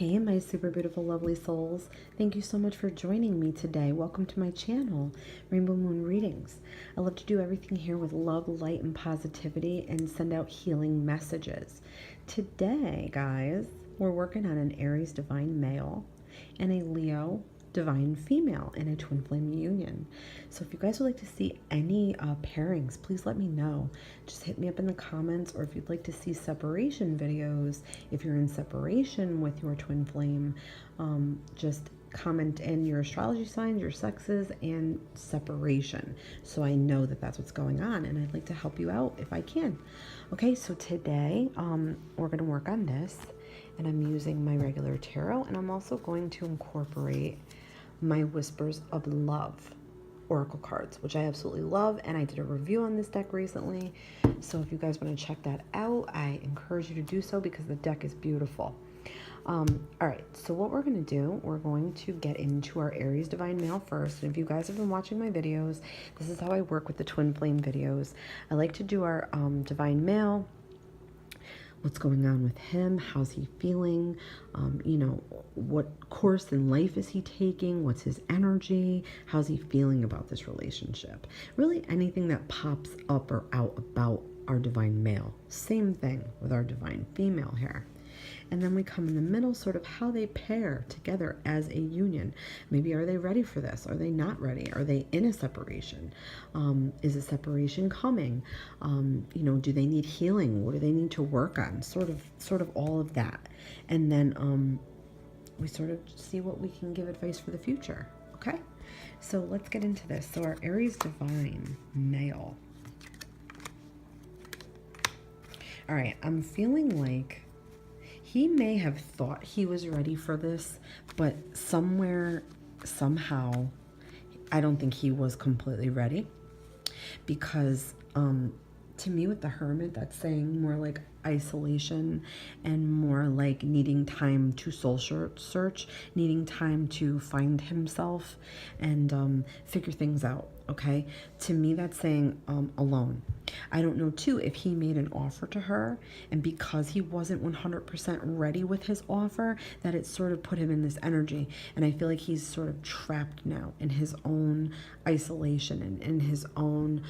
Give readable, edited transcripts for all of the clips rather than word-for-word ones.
Hey, my super beautiful, lovely souls. Thank you so much for joining me today. Welcome to my channel, Rainbow Moon Readings. I love to do everything here with love, light, and positivity and send out healing messages. Today, guys, we're working on an Aries divine male and a Leo divine female in a twin flame union. So if you guys would like to see any pairings, please let me know. Just hit me up in the comments, or if you'd like to see separation videos, if you're in separation with your twin flame, just comment in your astrology signs, your sexes, and separation, so I know that that's what's going on, and I'd like to help you out if I can. Okay, so today we're going to work on this, and I'm using my regular tarot, and I'm also going to incorporate my Whispers of Love oracle cards, which I absolutely love, and I did a review on this deck recently, so if you guys want to check that out, I encourage you to do so because the deck is beautiful. All right, so what we're going to do, we're going to get into our Aries divine male first. And if you guys have been watching my videos, this is how I work with the twin flame videos. I like to do our divine male. What's going on with him? How's he feeling? You know, what course in life is he taking? What's his energy? How's he feeling about this relationship? Really anything that pops up or out about our divine male. Same thing with our divine female here. And then we come in the middle, sort of how they pair together as a union. Maybe are they ready for this? Are they not ready? Are they in a separation? Is a separation coming? You know, do they need healing? What do they need to work on? Sort of all of that. And then we sort of see what we can give advice for the future. Okay, so let's get into this. So our Aries divine male. All right, I'm feeling like he may have thought he was ready for this, but somewhere, somehow, I don't think he was completely ready, because to me with the Hermit, that's saying more like isolation and more like needing time to soul search, needing time to find himself and figure things out. Okay, to me that's saying alone. I don't know too if he made an offer to her, and because he wasn't 100% ready with his offer, that it sort of put him in this energy, and I feel like he's sort of trapped now in his own isolation and in his own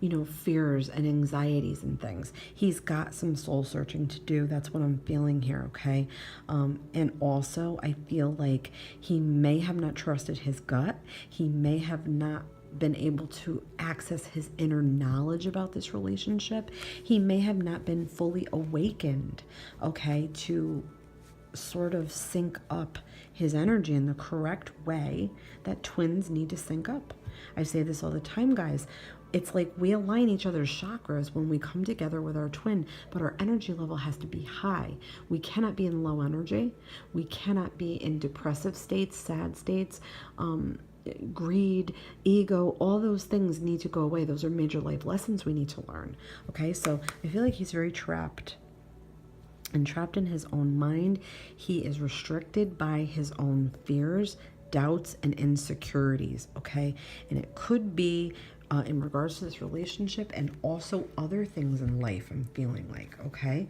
you know, fears and anxieties and things. He's got some soul searching to do. That's what I'm feeling here, okay? And also, I feel like he may have not trusted his gut. He may have not been able to access his inner knowledge about this relationship. He may have not been fully awakened, okay, to sort of sync up his energy in the correct way that twins need to sync up. I say this all the time, guys. It's like we align each other's chakras when we come together with our twin, but our energy level has to be high. We cannot be in low energy. We cannot be in depressive states, sad states, greed, ego, all those things need to go away. Those are major life lessons we need to learn. Okay, so I feel like he's very trapped. And trapped in his own mind. He is restricted by his own fears, doubts, and insecurities. Okay, and it could be in regards to this relationship and also other things in life, I'm feeling like, okay?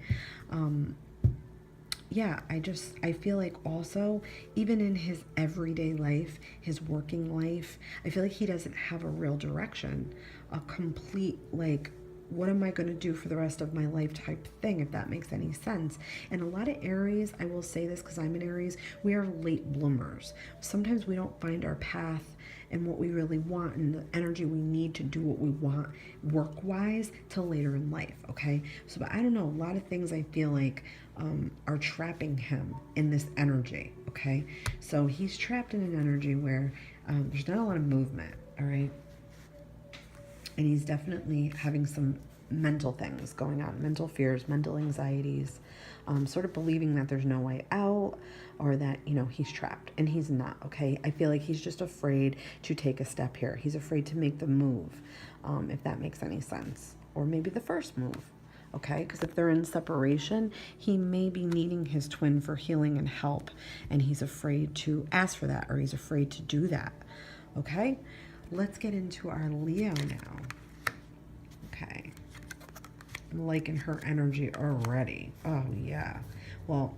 Yeah, I feel like also, even in his everyday life, his working life, I feel like he doesn't have a real direction, a complete, like, what am I going to do for the rest of my life type thing, if that makes any sense. And a lot of Aries, I will say this because I'm an Aries, we are late bloomers. Sometimes we don't find our path and what we really want and the energy we need to do what we want work-wise till later in life, okay? So, but I don't know, a lot of things I feel like are trapping him in this energy, okay? So he's trapped in an energy where there's not a lot of movement, all right? And he's definitely having some mental things going on, mental fears, mental anxieties, sort of believing that there's no way out, or that, you know, he's trapped, and he's not, okay? I feel like he's just afraid to take a step here. He's afraid to make the move, if that makes any sense, or maybe the first move, okay? Because if they're in separation, he may be needing his twin for healing and help, and he's afraid to ask for that, or he's afraid to do that, okay? Let's get into our Leo now. Okay. I'm liking her energy already. Oh, yeah. Well,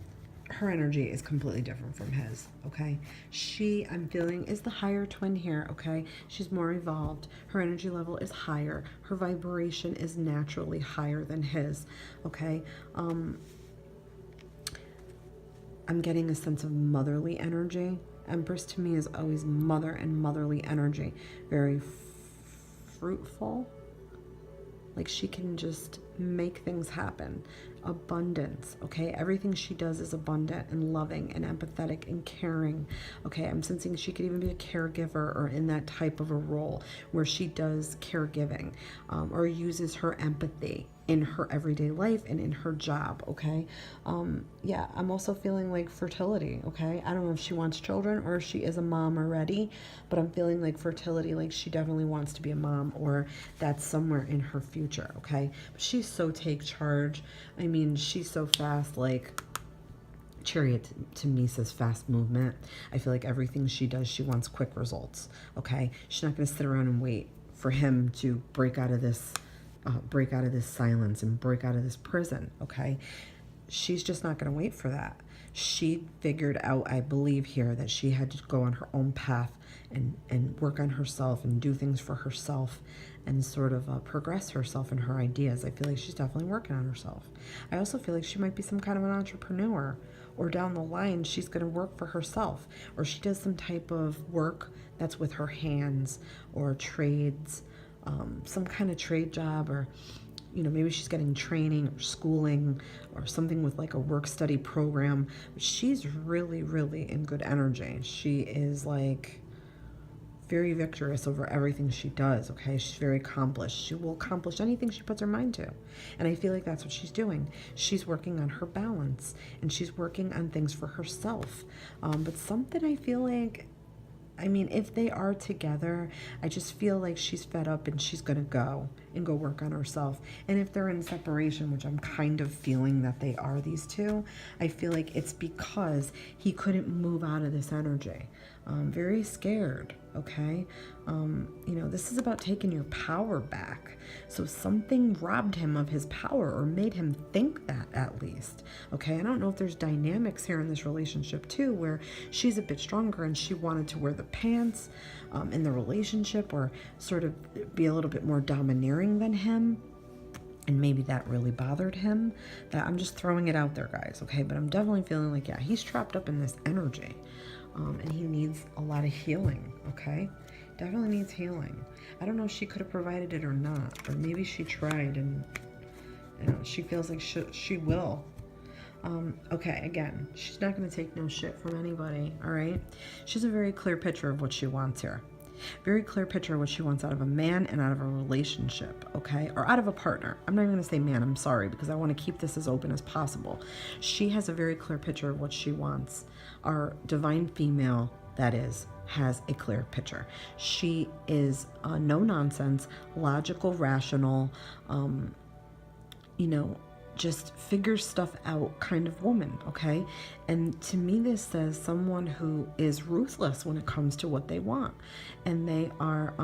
her energy is completely different from his, okay? She, I'm feeling, is the higher twin here, okay? She's more evolved. Her energy level is higher. Her vibration is naturally higher than his, okay? I'm getting a sense of motherly energy. Empress to me is always mother and motherly energy. Very fruitful. Like she can just make things happen. Abundance, okay? Everything she does is abundant and loving and empathetic and caring, okay? I'm sensing she could even be a caregiver or in that type of a role where she does caregiving or uses her empathy in her everyday life and in her job, okay? Yeah, I'm also feeling like fertility, okay? I don't know if she wants children or if she is a mom already, but I'm feeling like fertility, like she definitely wants to be a mom or that's somewhere in her future, okay? But she's so take charge. I mean, she's so fast, like Chariot to me says fast movement. I feel like everything she does, she wants quick results, okay? She's not going to sit around and wait for him to break out of this silence and break out of this prison, okay? She's just not going to wait for that. She figured out, I believe here, that she had to go on her own path and work on herself and do things for herself and sort of progress herself and her ideas. I feel like she's definitely working on herself. I also feel like she might be some kind of an entrepreneur, or down the line she's going to work for herself, or she does some type of work that's with her hands or trades, some kind of trade job, or you know, maybe she's getting training or schooling or something with like a work study program. She's really, really in good energy. She is like very victorious over everything she does, okay? She's very accomplished. She will accomplish anything she puts her mind to. And I feel like that's what she's doing. She's working on her balance and she's working on things for herself. But something I feel like, I mean, if they are together, I just feel like she's fed up and she's going to go work on herself. And if they're in separation, which I'm kind of feeling that they are, these two, I feel like it's because he couldn't move out of this energy. Very scared, okay? You know, this is about taking your power back. So something robbed him of his power or made him think that, at least, okay? I don't know if there's dynamics here in this relationship too where she's a bit stronger and she wanted to wear the pants in the relationship or sort of be a little bit more domineering than him. And maybe that really bothered him. That I'm just throwing it out there, guys, okay? But I'm definitely feeling like, yeah, he's trapped up in this energy. And he needs a lot of healing, okay? Definitely needs healing. I don't know if she could have provided it or not, or maybe she tried and you know, she feels like she will. Okay, again, she's not going to take no shit from anybody, all right? She has a very clear picture of what she wants here. Very clear picture of what she wants out of a man and out of a relationship, okay? Or out of a partner. I'm not even going to say man, I'm sorry, because I want to keep this as open as possible. She has a very clear picture of what she wants. Our divine female, that is, has a clear picture. She is no nonsense, logical, rational, you know, just figures stuff out kind of woman, okay? And to me, this says someone who is ruthless when it comes to what they want. And they are,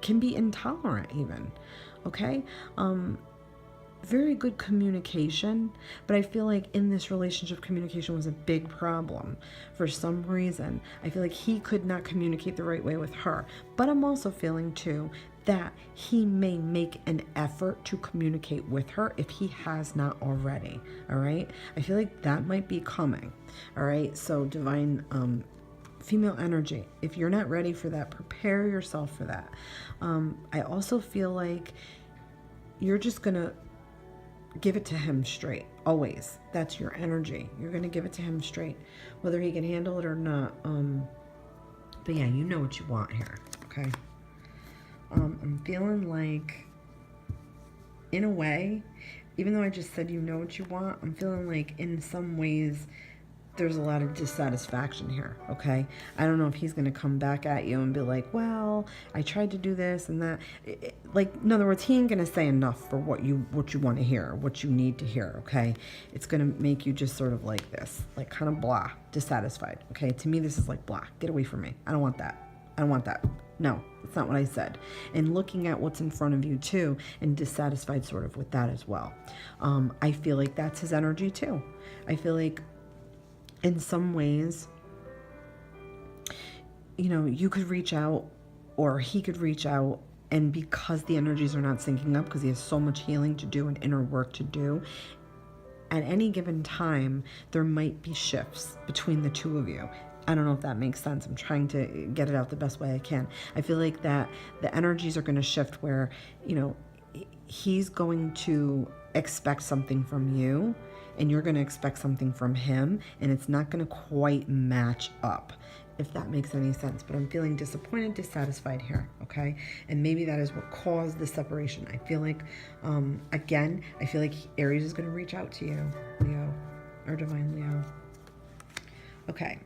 can be intolerant even, okay? Very good communication, but I feel like in this relationship, communication was a big problem. For some reason, I feel like he could not communicate the right way with her. But I'm also feeling too that he may make an effort to communicate with her if he has not already, all right? I feel like that might be coming, all right? So divine female energy, if you're not ready for that, prepare yourself for that. I also feel like you're just gonna give it to him straight, always. That's your energy. You're gonna give it to him straight, whether he can handle it or not. But yeah, you know what you want here, okay? I'm feeling like, in a way, even though I just said you know what you want, I'm feeling like in some ways there's a lot of dissatisfaction here, okay? I don't know if he's going to come back at you and be like, well, I tried to do this and that. Like, in other words, he ain't going to say enough for what you want to hear, what you need to hear, okay? It's going to make you just sort of like this, like kind of blah, dissatisfied, okay? To me, this is like blah, get away from me. I don't want that. I don't want that. No, that's not what I said. And looking at what's in front of you too, and dissatisfied sort of with that as well. I feel like that's his energy too. I feel like in some ways, you know, you could reach out or he could reach out, and because the energies are not syncing up, because he has so much healing to do and inner work to do, at any given time, there might be shifts between the two of you. I don't know if that makes sense. I'm trying to get it out the best way I can. I feel like that the energies are going to shift where, you know, he's going to expect something from you and you're going to expect something from him, and it's not going to quite match up, if that makes any sense. But I'm feeling disappointed, dissatisfied here, okay? And maybe that is what caused the separation. I feel like, again, I feel like Aries is going to reach out to you, Leo, or Divine Leo. Okay,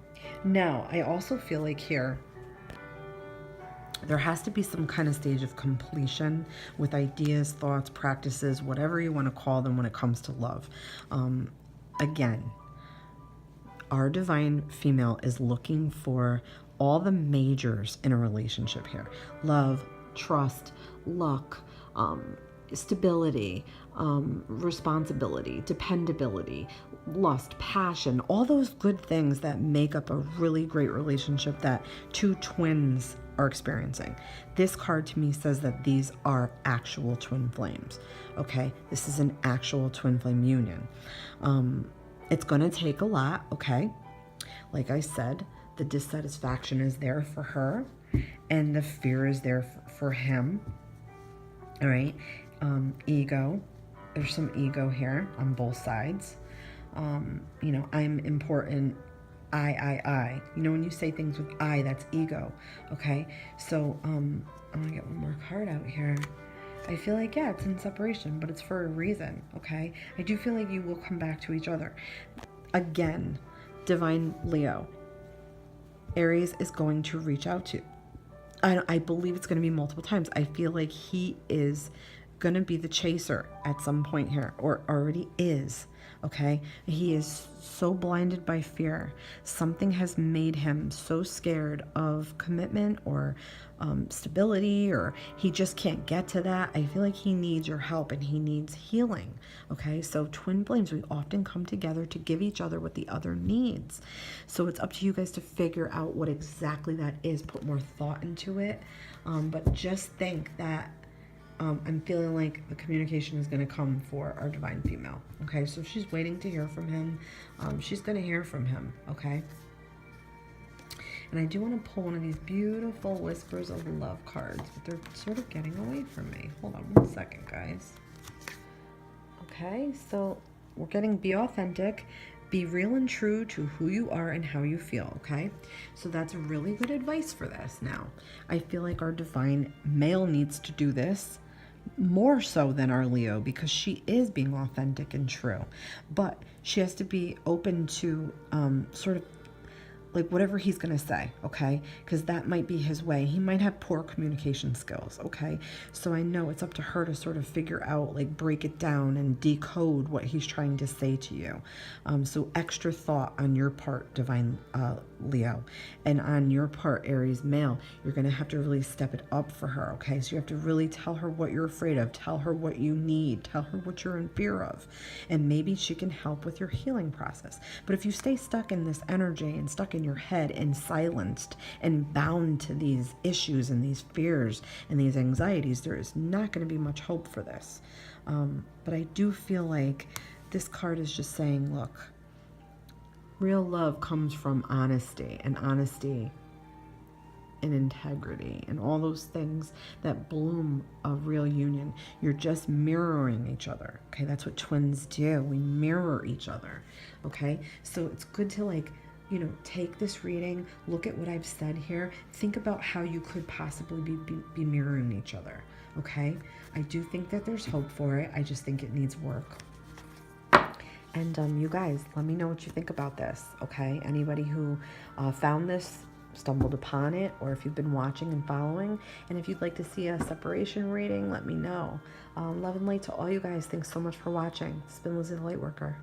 now I also feel like here, there has to be some kind of stage of completion with ideas, thoughts, practices, whatever you want to call them when it comes to love. Again, our divine female is looking for all the majors in a relationship here. Love, trust, luck, stability, responsibility, dependability, lust, passion, all those good things that make up a really great relationship that two twins are experiencing. This card to me says that these are actual twin flames. Okay, this is an actual twin flame union. It's going to take a lot, okay? Like I said, the dissatisfaction is there for her and the fear is there for him. All right, ego. There's some ego here on both sides. You know, I'm important. I. You know, when you say things with I, that's ego. Okay, so I'm gonna get one more card out here. I feel like, yeah, it's in separation, but it's for a reason, okay? I do feel like you will come back to each other. Again, Divine Leo, Aries is going to reach out to. I believe it's going to be multiple times. I feel like he is going to be the chaser at some point here, or already is, okay? He is so blinded by fear. Something has made him so scared of commitment or stability, or he just can't get to that. I feel like he needs your help and he needs healing, okay? So twin flames, we often come together to give each other what the other needs. So it's up to you guys to figure out what exactly that is, put more thought into it. But just think that I'm feeling like the communication is going to come for our divine female, okay? So if she's waiting to hear from him, she's going to hear from him, okay? And I do want to pull one of these beautiful Whispers of Love cards, but they're sort of getting away from me. Hold on one second, guys. Okay, so we're getting be authentic, be real and true to who you are and how you feel, okay? So that's really good advice for this now. I feel like our divine male needs to do this more so than our Leo, because she is being authentic and true, but she has to be open to sort of like whatever he's going to say, okay? Because that might be his way. He might have poor communication skills, okay? So I know it's up to her to sort of figure out, like break it down and decode what he's trying to say to you. So extra thought on your part, Divine Leo. And on your part, Aries male, you're going to have to really step it up for her, okay? So you have to really tell her what you're afraid of. Tell her what you need. Tell her what you're in fear of. And maybe she can help with your healing process. But if you stay stuck in this energy and stuck in your head and silenced and bound to these issues and these fears and these anxieties, there is not going to be much hope for this. But I do feel like this card is just saying, look, real love comes from honesty and integrity and all those things that bloom a real union. You're just mirroring each other, okay? That's what twins do. We mirror each other, okay? So it's good to, like, you know, take this reading, look at what I've said here, think about how you could possibly be mirroring each other, okay? I do think that there's hope for it. I just think it needs work. And you guys, let me know what you think about this, okay? Anybody who found this, stumbled upon it, or if you've been watching and following, and if you'd like to see a separation reading, let me know. Love and light to all you guys. Thanks so much for watching. It's been Lizzie the Lightworker.